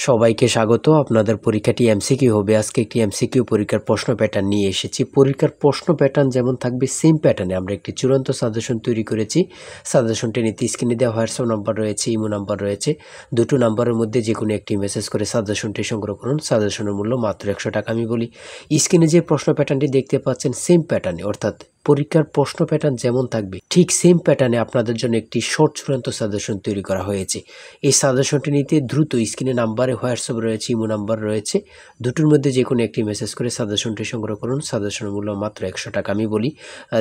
সবাইকে স্বাগত। আপনাদের পরীক্ষাটি এমসিকিউ হবে। আজকে একটি এমসিকিউ পরীক্ষার প্রশ্ন প্যাটার্ন নিয়ে এসেছি। পরীক্ষার প্রশ্ন প্যাটার্ন যেমন থাকবে সেম প্যাটার্নে আমরা একটি চূড়ান্ত সাজেশন তৈরি করেছি। সাজেশনটি নিতে স্ক্রিনে দেওয়া হোয়াটসঅ্যাপ নাম্বার রয়েছে, ইমো নাম্বার রয়েছে। দুটো নাম্বারের মধ্যে যে কোনো একটি মেসেজ করে সাজেশনটি সংগ্রহ করুন। সাজেশনের মূল্য মাত্র 100 টাকা। আমি বলি, স্ক্রিনে যে প্রশ্ন প্যাটার্নটি দেখতে পাচ্ছেন সেম প্যাটার্নে, অর্থাৎ পরীক্ষার প্রশ্ন প্যাটার্ন যেমন থাকবে ঠিক সেম প্যাটার্নে আপনাদের জন্য একটি শর্ট চূড়ান্ত সাজেশন তৈরি করা হয়েছে। এই সাজেশনটি নিতে দ্রুত স্ক্রিনে নাম্বারে হোয়াটসঅ্যাপ রয়েছে, ইমো নাম্বার রয়েছে, দুটোর মধ্যে যে কোনো একটি মেসেজ করে সাজেশনটি সংগ্রহ করুন। সাজেশনের মূল্য মাত্র 100 টাকা। আমি বলি,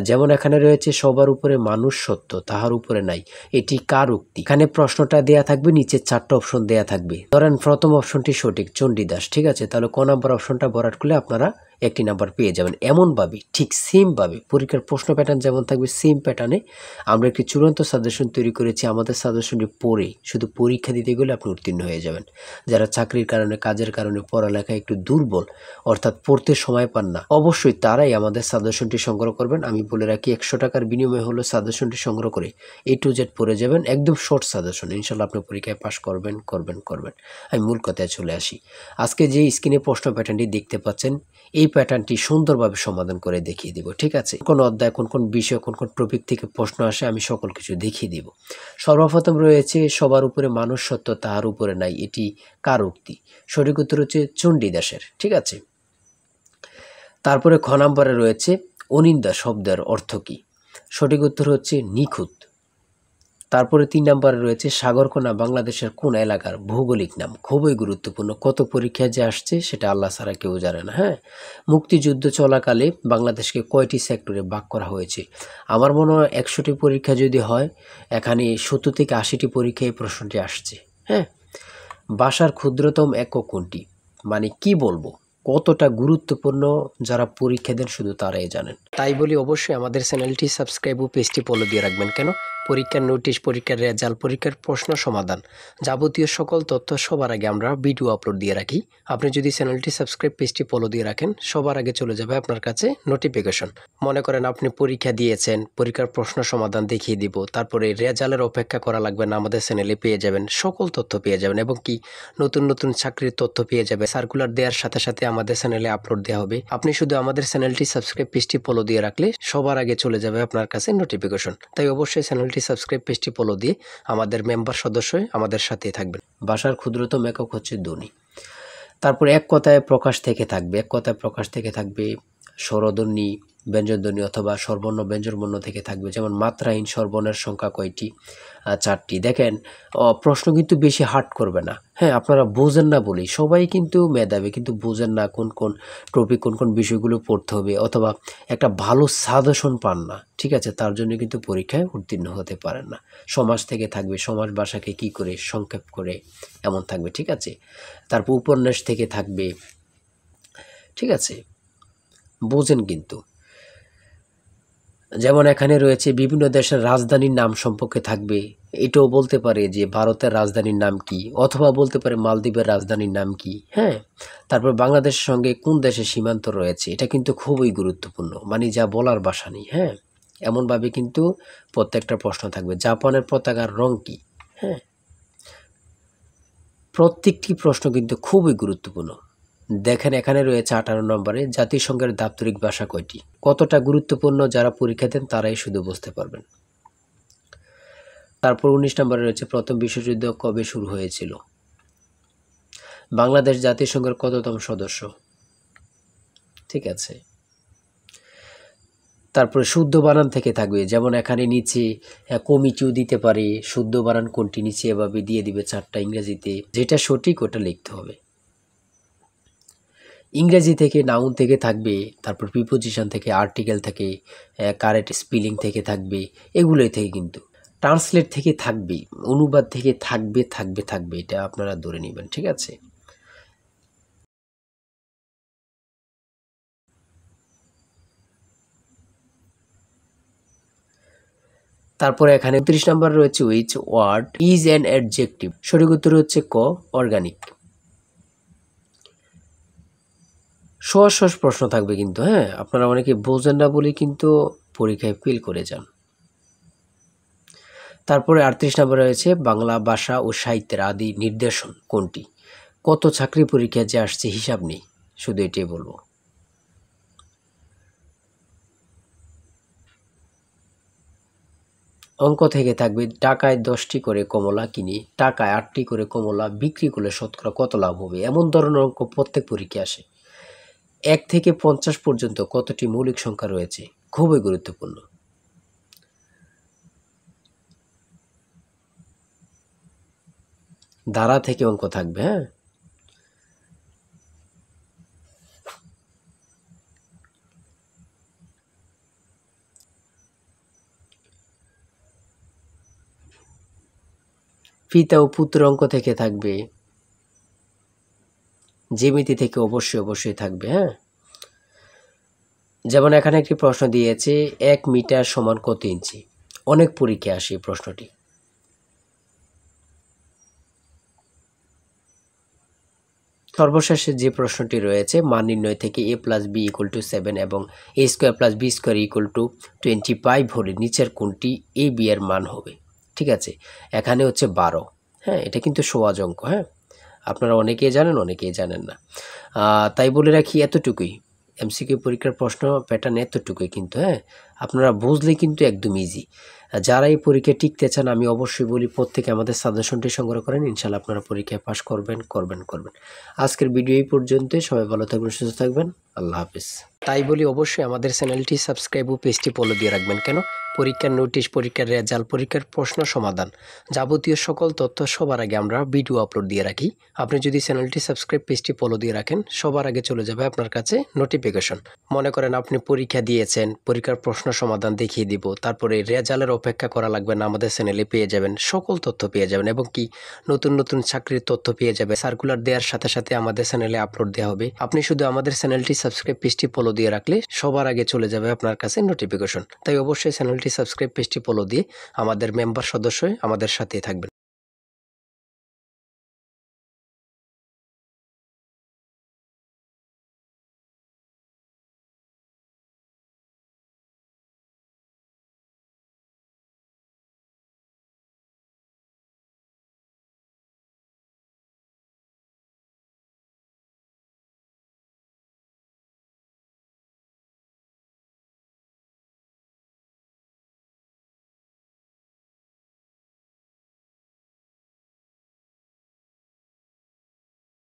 যেমন এখানে রয়েছে সবার উপরে মানুষ সত্য, তাহার উপরে নাই, এটি কার উক্তি? এখানে প্রশ্নটা দেয়া থাকবে, নিচে 4টা অপশন দেয়া থাকবে। ধরেন প্রথম অপশনটি সঠিক, চণ্ডীদাস, ঠিক আছে, তাহলে ক নাম্বার অপশনটা ভরাট করলে আপনারা একটি নাম্বার পেয়ে যাবেন। এমনভাবে ঠিক সেমভাবে পরীক্ষার প্রশ্ন প্যাটার্ন যেমন থাকবে সেম প্যাটার্নে আমরা একটি চূড়ান্ত সাজেশন তৈরি করেছি। আমাদের সাজেশনটি পড়ে শুধু পরীক্ষা দিতে গেলে আপনি উত্তীর্ণ হয়ে যাবেন। যারা চাকরির কারণে, কাজের কারণে, পড়ালেখায় একটু দুর্বল, অর্থাৎ পড়তে সময় পান না, অবশ্যই তারাই আমাদের সাজেশনটি সংগ্রহ করবেন। আমি বলে রাখি, 100 টাকার বিনিময়ে হলো সাজেশনটি সংগ্রহ করে A to Z পড়ে যাবেন। একদম শর্ট সাজেশন, ইনশাল্লাহ আপনি পরীক্ষায় পাশ করবেন। আমি মূল কথায় চলে আসি। আজকে যে স্ক্রিনে প্রশ্ন প্যাটার্নটি দেখতে পাচ্ছেন, এই প্যাটার্নটি সুন্দরভাবে সমাধান করে দেখিয়ে দিব, ঠিক আছে? কোন অধ্যায়, কোন কোন বিষয়, কোন কোন টপিক থেকে প্রশ্ন আসে আমি সকল কিছু দেখিয়ে দিব। সর্বপ্রথম রয়েছে সবার উপরে মানুষ সত্য, তাহার উপরে নাই, এটি কার উক্তি? সঠিক উত্তর হচ্ছে চণ্ডীদাসের, ঠিক আছে। তারপরে খ নাম্বারে রয়েছে অনিন্দা শব্দের অর্থ কি? সঠিক উত্তর হচ্ছে নিখুঁত। তারপরে 3 নাম্বারে রয়েছে সাগরকোনা বাংলাদেশের কোন এলাকার ভৌগোলিক নাম? খুবই গুরুত্বপূর্ণ, কত পরীক্ষায় যে আসছে সেটা আল্লাহ ছাড়া কেউ জানে না। হ্যাঁ, মুক্তিযুদ্ধ চলাকালে বাংলাদেশকে কয়টি সেক্টরে ভাগ করা হয়েছে? আমার মনে হয় 100টি পরীক্ষা যদি হয়, এখানে 70 থেকে 80টি পরীক্ষায় এই প্রশ্নটি আসছে। হ্যাঁ, ভাষার ক্ষুদ্রতম একক কোনটি? মানে কি বলবো, কতটা গুরুত্বপূর্ণ যারা পরীক্ষা দেন শুধু তারাই জানেন। তাই বলি, অবশ্যই আমাদের চ্যানেলটি সাবস্ক্রাইব ও পেজটি ফলো দিয়ে রাখবেন। কেন? পরীক্ষার নোটিশ, পরীক্ষার রেজাল্ট, পরীক্ষার প্রশ্ন সমাধান, যাবতীয় সকল তথ্য সবার আগে আমরা ভিডিও আপলোড দিয়ে রাখি। আপনি যদি চ্যানেলটি সাবস্ক্রাইব, পেজটি ফলো দিয়ে রাখেন, সবার আগে চলে যাবে আপনার কাছে নোটিফিকেশন। মনে করেন আপনি পরীক্ষা দিয়েছেন, পরীক্ষার প্রশ্ন সমাধান দেখিয়ে দিব, তারপরে রেজাল্টের অপেক্ষা করা লাগবে না, আমাদের চ্যানেলে পেয়ে যাবেন, সকল তথ্য পেয়ে যাবেন, এবং কি নতুন নতুন চাকরির তথ্য পেয়ে যাবে। সার্কুলার দেওয়ার সাথে সাথে আমাদের চ্যানেলে আপলোড দেওয়া হবে। আপনি শুধু আমাদের চ্যানেলটি সাবস্ক্রাইব, পেজটি ফলো দিয়ে রাখলে সবার আগে চলে যাবে আপনার কাছে নোটিফিকেশন। তাই অবশ্যই চ্যানেলটি সাবস্ক্রাইব, পেজটি ফলো দিয়ে আমাদের মেম্বার সদস্য হয়ে আমাদের সাথেই থাকবেন। ভাষার ক্ষুদ্রতম একক হচ্ছে ধ্বনি। তারপর এক কথায় প্রকাশ থেকে থাকবে, এক কথায় প্রকাশ থেকে থাকবে স্বরধ্বনি, ব্যঞ্জনধ্বনি অথবা স্বরবর্ণ ব্যঞ্জনবর্ণ থেকে থাকবে। যেমন মাত্রাহীন স্বরবর্ণের সংখ্যা কয়টি? 4টি। দেখেন, প্রশ্ন কিন্তু বেশি হার্ড করবে না। হ্যাঁ, আপনারা বোঝেন না বলেই, সবাই কিন্তু মেধাবী, কিন্তু বোঝেন না কোন কোন টপিক, কোন কোন বিষয়গুলো পড়তে হবে, অথবা একটা ভালো সাজেশন পান না, ঠিক আছে, তার জন্য কিন্তু পরীক্ষায় উত্তীর্ণ হতে পারেন না। সমাজ থেকে থাকবে, সমাজ ভাষাকে কি করে সংক্ষেপ করে, এমন থাকবে, ঠিক আছে। তারপর উপন্যাস থেকে থাকবে, ঠিক আছে, বোঝেন কিন্তু। যেমন এখানে রয়েছে বিভিন্ন দেশের রাজধানীর নাম সম্পর্কে থাকবে, এটাও বলতে পারে যে ভারতের রাজধানীর নাম কি, অথবা বলতে পারে মালদ্বীপের রাজধানীর নাম কি। হ্যাঁ, তারপর বাংলাদেশের সঙ্গে কোন দেশের সীমান্ত রয়েছে, এটা কিন্তু খুবই গুরুত্বপূর্ণ, মানে যা বলার ভাষা নেই। হ্যাঁ, এমনভাবে কিন্তু প্রত্যেকটা প্রশ্ন থাকবে। জাপানের পতাকার রং কি? হ্যাঁ, প্রত্যেকটি প্রশ্ন কিন্তু খুবই গুরুত্বপূর্ণ। দেখেন, এখানে রয়েছে 18 নম্বরে জাতিসংঘের দাপ্তরিক ভাষা কয়টি? কতটা গুরুত্বপূর্ণ যারা পরীক্ষা দেন তারাই শুধু বুঝতে পারবেন। তারপর 19 নম্বরে রয়েছে প্রথম বিশ্বযুদ্ধ কবে শুরু হয়েছিল? বাংলাদেশ জাতিসংঘের কততম সদস্য? ঠিক আছে। তারপরে শুদ্ধ বানান থেকে থাকবে, যেমন এখানে নিচে কমিটিও দিতে পারে, শুদ্ধ বানান কোনটি নিচে এভাবে দিয়ে দিবে 4টা ইংরেজিতে, যেটা সঠিক ওটা লিখতে হবে। ইংরেজি থেকে নাউন থেকে থাকবে, তারপর প্রিপোজিশন থেকে, আর্টিকেল থেকে, কারেক্ট স্পেলিং থেকে থাকবে, এগুলোই থেকে কিন্তু ট্রান্সলেট থেকে থাকবে, অনুবাদ থেকে থাকবে, এটা আপনারা ধরে নেবেন, ঠিক আছে। তারপরে এখানে 29 নম্বর রয়েছে which word is an adjective? সঠিক উত্তর হচ্ছে ক, অর্গানিক। সহজ সহজ প্রশ্ন থাকবে কিন্তু। হ্যাঁ, আপনারা অনেকে বোঝেন না বলে কিন্তু পরীক্ষায় ফেল করে যান। তারপরে 38 নম্বরে রয়েছে বাংলা ভাষা ও সাহিত্যের আদি নিদর্শন কোনটি? কত চাকরি পরীক্ষা যে আসছে হিসাব নেই, শুধু এটাই বলবো। অঙ্ক থেকে থাকবে টাকায় 10টি করে কমলা কিনি, টাকায় 8টি করে কমলা বিক্রি করলে শতকরা কত লাভ হবে, এমন ধরনের অঙ্ক প্রত্যেক পরীক্ষায় আসে। 1 থেকে 50 পর্যন্ত কতটি মৌলিক সংখ্যা রয়েছে, খুবই গুরুত্বপূর্ণ। ধারা থেকে অঙ্ক থাকবে। হ্যাঁ, পিতা ও পুত্র অঙ্ক থেকে থাকবে, জ্যামিতি থেকে অবশ্যই থাকবে। হ্যাঁ, যেমন এখানে একটি প্রশ্ন দিয়েছে 1 মিটার সমান কত ইঞ্চি, অনেক পরীক্ষায় আসে এই প্রশ্নটি। সর্বশেষে যে প্রশ্নটি রয়েছে মান নির্ণয় থেকে a plus b equal to 7 এবং a square plus b square equal to 25 হলে নিচের কোনটি a b এর মান হবে। ঠিক আছে, এখানে হচ্ছে 12। হ্যাঁ, এটা কিন্তু সহজ অঙ্ক। হ্যাঁ, আপনারা অনেকেই জানেন, অনেকেই জানেন না। তাই বলে রাখি এতটুকুই, এমসিকিউ পরীক্ষার প্রশ্ন প্যাটার্ন এতটুকুই কিন্তু। হ্যাঁ, আপনারা বুঝলে কিন্তু একদম ইজি। যারা এই পরীক্ষায় টিকতে চান আমি অবশ্যই বলি প্রত্যেকে আমাদের সাজেশনটি সংগ্রহ করেন, ইনশাল্লাহ আপনারা পরীক্ষায় পাস করবেন। আজকের ভিডিও এই পর্যন্তই। সবাই ভালো থাকবেন, সুস্থ থাকবেন। আল্লাহ হাফিজ। তাই বলি অবশ্যই আমাদের চ্যানেলটি সাবস্ক্রাইব ও পেজটি ফলো দিয়ে রাখবেন। কেন? পরীক্ষার নোটিশ, পরীক্ষার রেজাল্ট, পরীক্ষার প্রশ্ন সমাধান, যাবতীয় সকল তথ্য সবার আগে আমরা ভিডিও আপলোড দিয়ে রাখি। আপনি যদি চ্যানেলটি সাবস্ক্রাইব, পেজটি ফলো দিয়ে রাখেন, সবার আগে চলে যাবে আপনার কাছে নোটিফিকেশন। মনে করেন আপনি পরীক্ষা দিয়েছেন, পরীক্ষার প্রশ্ন সমাধান দেখিয়ে দিব, তারপরে রেজাল্টের অপেক্ষা করা লাগবে না, আমাদের চ্যানেলে পেয়ে যাবেন, সকল তথ্য পেয়ে যাবেন এবং কি নতুন চাকরির তথ্য পেয়ে যাবে। সার্কুলার দেওয়ার সাথে সাথে আমাদের চ্যানেলে আপলোড দেওয়া হবে। আপনি শুধু আমাদের চ্যানেলটি সাবস্ক্রাইব, পেজটি ফলো দিয়ে রাখলে সবার আগে চলে যাবে আপনার কাছে নোটিফিকেশন। তাই অবশ্যই চ্যানেলটি সাবস্ক্রাইব, পেজটি ফলো দিয়ে আমাদের মেম্বার সদস্য হয়ে আমাদের সাথেই থাকবেন।